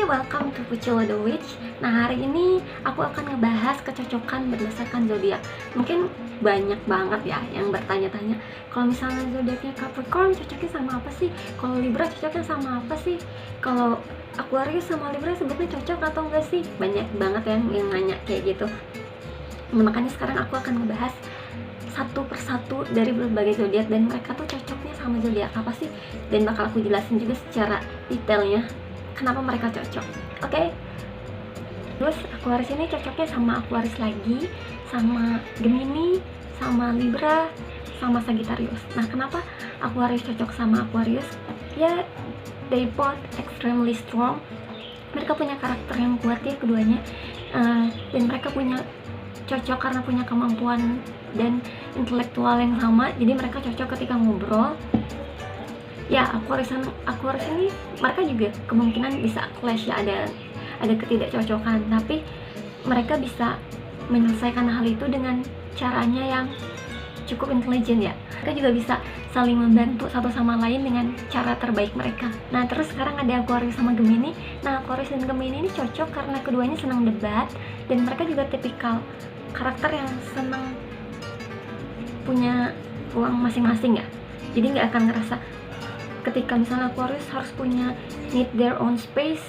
welcome to Pucilo the Witch. Nah, hari ini aku akan ngebahas kecocokan berdasarkan zodiak. Mungkin banyak banget ya yang bertanya-tanya, kalau misalnya zodiaknya Capricorn cocoknya sama apa sih? Kalau Libra cocoknya sama apa sih? Kalau Aquarius sama Libra sebetulnya cocok atau enggak sih? Banyak banget yang nanya kayak gitu. Nah, makanya sekarang aku akan ngebahas satu persatu dari berbagai zodiak dan mereka tuh cocoknya sama zodiak apa sih, dan bakal aku jelasin juga secara detailnya kenapa mereka cocok. Oke. Terus Aquarius ini cocoknya sama Aquarius lagi, sama Gemini, sama Libra, sama Sagittarius. Nah, kenapa Aquarius cocok sama Aquarius? Ya, they both extremely strong. Mereka punya karakter yang kuat ya keduanya, dan mereka punya cocok karena punya kemampuan dan intelektual yang sama. Jadi mereka cocok ketika ngobrol. Ya, Aquarius ini mereka juga kemungkinan bisa clash ya, ada ketidakcocokan, tapi mereka bisa menyelesaikan hal itu dengan caranya yang cukup intelijen ya. Mereka juga bisa saling membantu satu sama lain dengan cara terbaik mereka. Nah, terus sekarang ada Aquarius sama Gemini. Nah, Aquarius dan Gemini ini cocok karena keduanya senang debat dan mereka juga tipikal karakter yang senang punya ruang masing-masing ya. Jadi nggak akan ngerasa ketika misalnya Aquarius harus punya need their own space,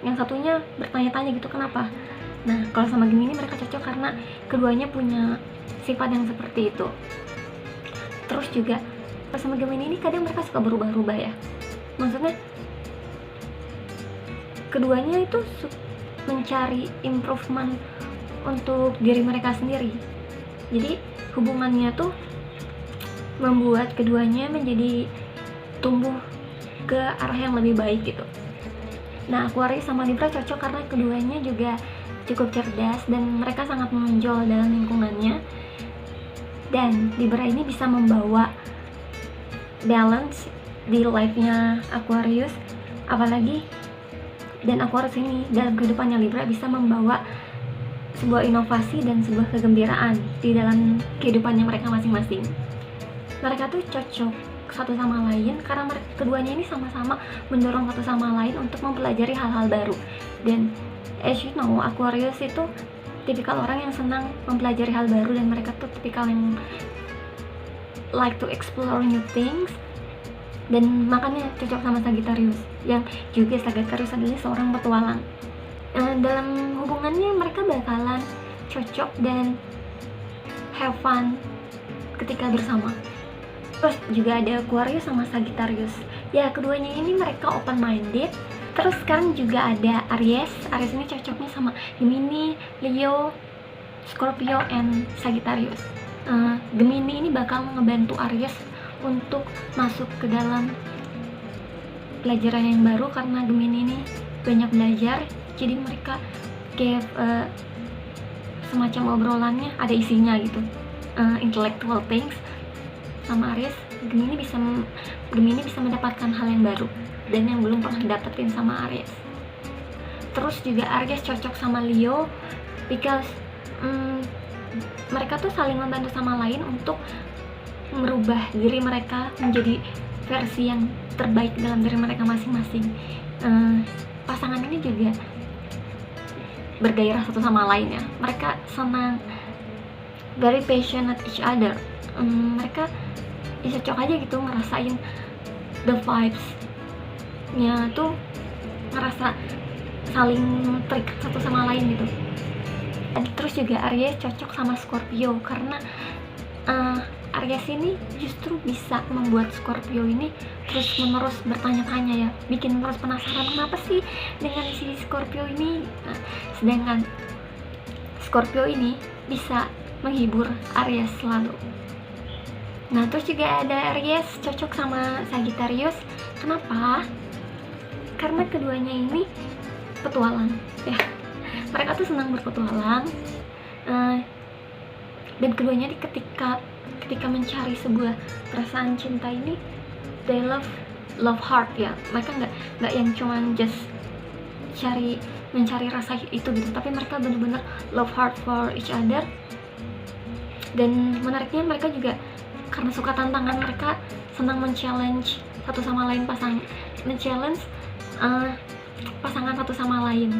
yang satunya bertanya-tanya gitu kenapa. Nah, kalau sama Gemini mereka cocok karena keduanya punya sifat yang seperti itu. Terus juga pas sama Gemini ini kadang mereka suka berubah-ubah ya. Maksudnya keduanya itu mencari improvement untuk diri mereka sendiri. Jadi hubungannya tuh membuat keduanya menjadi tumbuh ke arah yang lebih baik gitu. Nah, Aquarius sama Libra cocok karena keduanya juga cukup cerdas dan mereka sangat menonjol dalam lingkungannya. Dan Libra ini bisa membawa balance di life-nya Aquarius, apalagi dan Aquarius ini dalam kehidupannya Libra bisa membawa sebuah inovasi dan sebuah kegembiraan di dalam kehidupannya mereka masing-masing. Mereka tuh cocok satu sama lain karena keduanya ini sama-sama mendorong satu sama lain untuk mempelajari hal-hal baru. Dan as you know, Aquarius itu tipikal orang yang senang mempelajari hal baru dan mereka tuh tipikal yang like to explore new things, dan makanya cocok sama Sagittarius, yang juga Sagittarius adalah seorang petualang. Dalam hubungannya mereka bakalan cocok dan have fun ketika bersama. Terus juga ada Aquarius sama Sagittarius. Ya, keduanya ini mereka open minded. Terus sekarang juga ada Aries. Aries ini cocoknya sama Gemini, Leo, Scorpio, and Sagittarius. Gemini ini bakal ngebantu Aries untuk masuk ke dalam pelajaran yang baru karena Gemini ini banyak belajar. Jadi mereka kayak semacam obrolannya ada isinya gitu, intellectual things. Sama Aries, Gemini bisa mendapatkan hal yang baru dan yang belum pernah dapetin sama Aries. Terus juga Aries cocok sama Leo because mereka tuh saling membantu sama lain untuk merubah diri mereka menjadi versi yang terbaik dalam diri mereka masing-masing. Pasangan ini juga bergairah satu sama lain ya. Mereka senang, very passionate each other. Mereka bisa cocok aja gitu ngerasain the vibes nya tuh, ngerasa saling terikat satu sama lain gitu. Terus juga Aries cocok sama Scorpio karena Aries ini justru bisa membuat Scorpio ini terus menerus bertanya-tanya ya, bikin terus penasaran kenapa sih dengan si Scorpio ini. Nah, sedangkan Scorpio ini bisa menghibur Aries selalu. Nah, terus juga ada Aries cocok sama Sagittarius. Kenapa? Karena keduanya ini petualang ya. Mereka tuh senang berpetualang, dan keduanya ini ketika mencari sebuah perasaan cinta ini, they love hard ya. Mereka nggak yang cuman just mencari rasa itu gitu, tapi mereka benar-benar love hard for each other. Dan menariknya mereka juga karena suka tantangan, mereka senang men-challenge satu sama lain, men-challenge pasangan satu sama lain.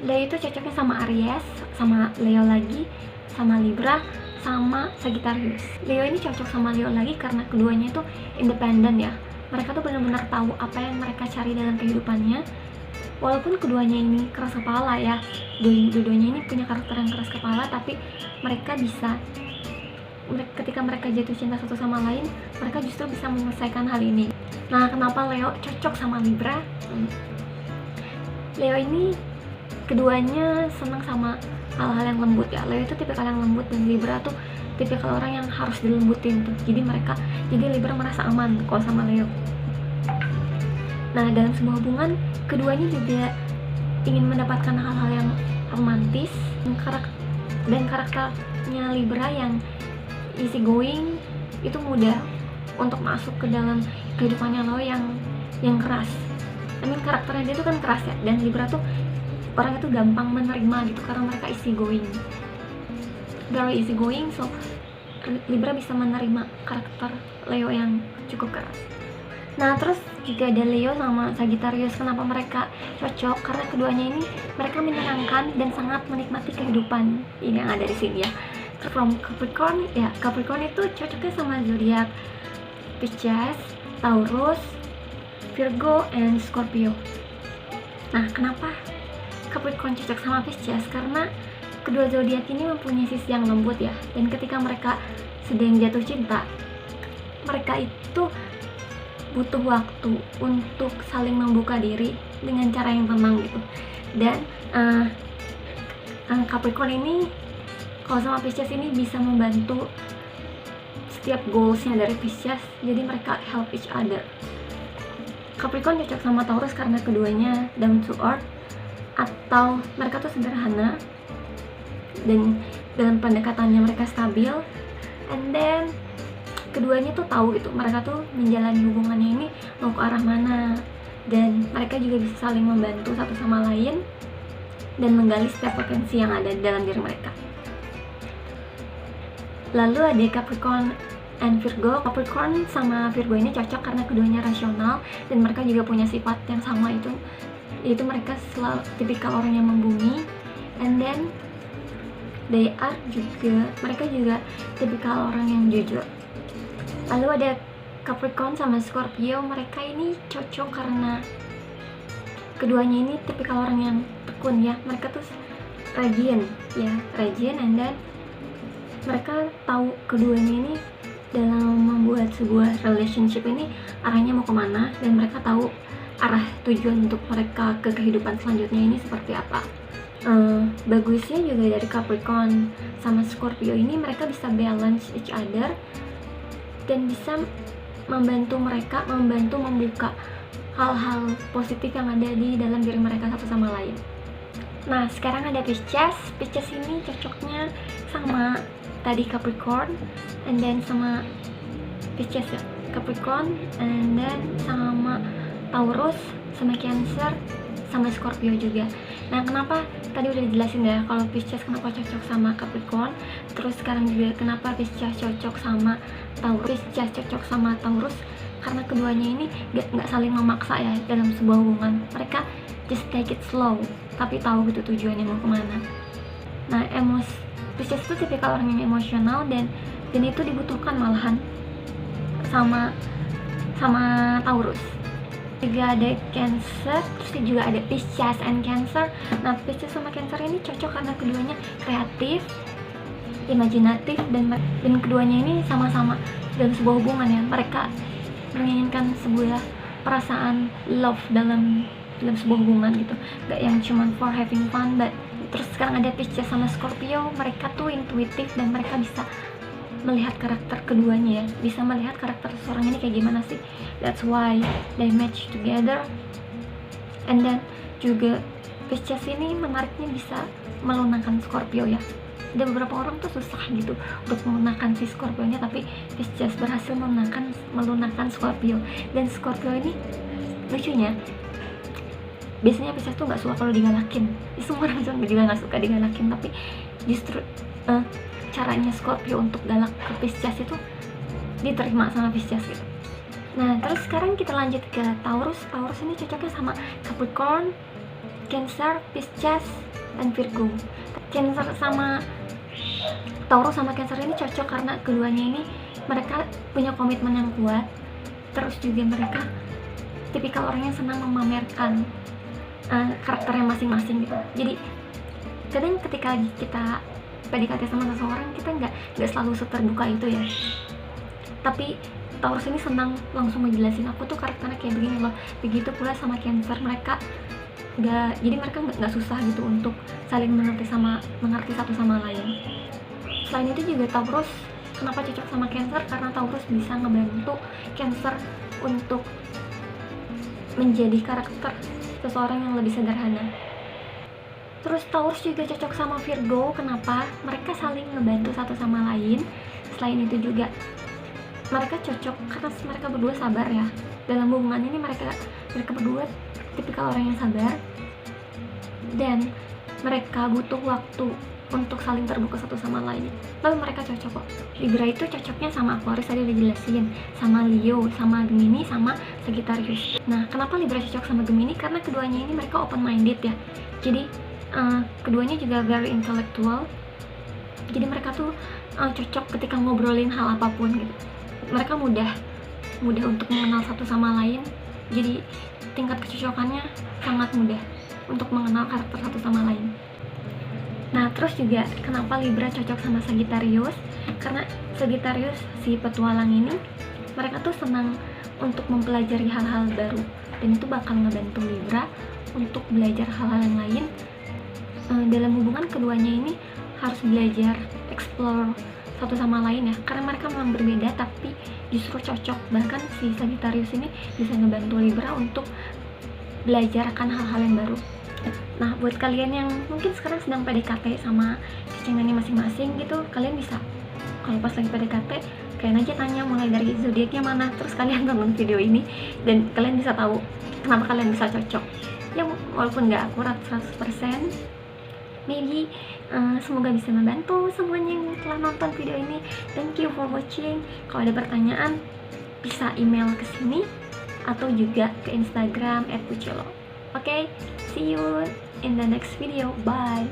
Leo itu cocoknya sama Aries, sama Leo lagi, sama Libra, sama Sagittarius. Leo ini cocok sama Leo lagi karena keduanya itu independen ya. Mereka tuh benar-benar tahu apa yang mereka cari dalam kehidupannya. Walaupun keduanya ini keras kepala ya, dua-duanya ini punya karakter yang keras kepala, tapi mereka bisa, ketika mereka jatuh cinta satu sama lain, mereka justru bisa menyelesaikan hal ini. Nah, kenapa Leo cocok sama Libra? Leo ini keduanya senang sama hal-hal yang lembut ya. Leo itu tipikal yang lembut dan Libra tuh tipikal orang yang harus dilembutin tuh. Jadi Libra merasa aman kalau sama Leo. Nah, dalam sebuah hubungan keduanya juga ingin mendapatkan hal-hal yang romantis, dan karakternya Libra yang easy going itu mudah untuk masuk ke dalam kehidupannya Leo yang keras. Karakternya dia tuh kan keras ya, dan Libra tuh orang itu gampang menerima gitu karena mereka easy going. Very easy going, so Libra bisa menerima karakter Leo yang cukup keras. Nah, terus juga ada Leo sama Sagittarius. Kenapa mereka cocok? Karena keduanya ini mereka menyenangkan dan sangat menikmati kehidupan. Ini yang ada di sini ya. From Capricorn, ya Capricorn itu cocoknya sama zodiak Pisces, Taurus, Virgo, and Scorpio. Nah, kenapa Capricorn cocok sama Pisces? Karena kedua zodiak ini mempunyai sisi yang lembut ya, dan ketika mereka sedang jatuh cinta, mereka itu butuh waktu untuk saling membuka diri dengan cara yang tenang gitu. Dan Capricorn ini kalau sama Pisces ini bisa membantu setiap goalsnya dari Pisces, jadi mereka help each other. Capricorn cocok sama Taurus karena keduanya down to earth, atau mereka tuh sederhana dan dalam pendekatannya mereka stabil, and then keduanya tuh tahu gitu mereka tuh menjalani hubungannya ini mau ke arah mana, dan mereka juga bisa saling membantu satu sama lain dan menggali setiap potensi yang ada dalam diri mereka. Lalu ada Capricorn and Virgo. Capricorn sama Virgo ini cocok karena keduanya rasional dan mereka juga punya sifat yang sama, yaitu mereka selalu tipikal orang yang membumi, and then mereka juga tipikal orang yang jujur. Lalu ada Capricorn sama Scorpio. Mereka ini cocok karena keduanya ini tipikal orang yang tekun ya. Mereka tuh rajin, and then mereka tahu keduanya ini dalam membuat sebuah relationship ini arahnya mau kemana, dan mereka tahu arah tujuan untuk mereka ke kehidupan selanjutnya ini seperti apa. Bagusnya juga dari Capricorn sama Scorpio ini mereka bisa balance each other dan bisa membantu membuka hal-hal positif yang ada di dalam diri mereka satu sama lain. Nah, sekarang ada Pisces. Pisces ini cocoknya sama tadi Capricorn, and then sama Pisces ya, Capricorn, and then sama Taurus, sama Cancer, sama Scorpio juga. Nah, kenapa tadi udah dijelasin ya kalau Pisces kenapa cocok sama Capricorn, terus sekarang juga kenapa Pisces cocok sama Taurus. Pisces cocok sama Taurus karena keduanya ini nggak saling memaksa ya dalam sebuah hubungan. Mereka just take it slow, tapi tahu gitu tujuannya mau kemana. Nah, Pisces itu tipikal orang yang emosional dan itu dibutuhkan malahan sama Taurus. Juga ada Cancer, terus juga ada Pisces and Cancer. Nah, Pisces sama Cancer ini cocok karena keduanya kreatif, imajinatif, dan keduanya ini sama-sama dalam sebuah hubungan ya. Mereka menginginkan sebuah perasaan love dalam sebuah hubungan gitu, gak yang cuman for having fun. Terus sekarang ada Pisces sama Scorpio. Mereka tuh intuitif dan mereka bisa melihat karakter keduanya ya, bisa melihat karakter seseorang ini kayak gimana sih. That's why they match together. And then juga Pisces ini menariknya bisa melunakkan Scorpio ya. Ada beberapa orang tuh susah gitu untuk melunakkan si Scorpio-nya, tapi Pisces berhasil melunakkan Scorpio. Dan Scorpio ini lucunya, biasanya Pisces tuh nggak suka kalau digalakin. Semua orang juga nggak suka digalakin, tapi justru caranya Scorpio untuk galak ke Pisces itu diterima sama Pisces gitu. Nah, terus sekarang kita lanjut ke Taurus. Taurus ini cocoknya sama Capricorn, Cancer, Pisces, dan Virgo. Cancer sama Taurus sama Cancer ini cocok karena keduanya ini mereka punya komitmen yang kuat. Terus juga mereka tipikal orang yang senang memamerkan karakternya masing-masing gitu. Jadi kadang ketika kita PDKT sama seseorang, kita nggak selalu seterbuka itu ya. Tapi Taurus ini senang langsung ngejelasin, aku tuh karakternya kayak begini loh. Begitu pula sama Cancer, mereka nggak susah gitu untuk saling mengerti satu sama lain. Selain itu juga Taurus kenapa cocok sama Cancer, karena Taurus bisa ngebantu Cancer untuk menjadi karakter seseorang yang lebih sederhana. Terus Taurus juga cocok sama Virgo, kenapa? Mereka saling ngebantu satu sama lain. Selain itu juga mereka cocok karena mereka berdua sabar ya. Dalam hubungan ini mereka berdua tipikal orang yang sabar, dan mereka butuh waktu untuk saling terbuka satu sama lain. Lalu mereka cocok kok. Libra itu cocoknya sama Aquarius, tadi udah jelasin, sama Leo, sama Gemini, sama Sagittarius. Nah, kenapa Libra cocok sama Gemini? Karena keduanya ini mereka open minded ya. Jadi keduanya juga very intellectual. Jadi mereka tuh cocok ketika ngobrolin hal apapun gitu. Mereka mudah untuk mengenal satu sama lain. Jadi tingkat kecocokannya sangat mudah untuk mengenal karakter satu sama lain. Nah, terus juga kenapa Libra cocok sama Sagittarius? Karena Sagittarius, si petualang ini, mereka tuh senang untuk mempelajari hal-hal baru, dan itu bakal ngebantu Libra untuk belajar hal-hal yang lain. Dalam hubungan keduanya ini harus belajar explore satu sama lain ya, karena mereka memang berbeda tapi justru cocok. Bahkan si Sagittarius ini bisa ngebantu Libra untuk belajar akan hal-hal yang baru. Nah, buat kalian yang mungkin sekarang sedang PDKT sama cicingannya masing-masing gitu, kalian bisa kalau pas lagi PDKT, kalian aja tanya mulai dari zodiaknya mana, terus kalian tonton video ini dan kalian bisa tahu kenapa kalian bisa cocok. Ya walaupun nggak akurat 100%, maybe semoga bisa membantu semuanya yang telah nonton video ini. Thank you for watching. Kalau ada pertanyaan bisa email ke sini atau juga ke Instagram @pucilo. Okay, see you in the next video. Bye.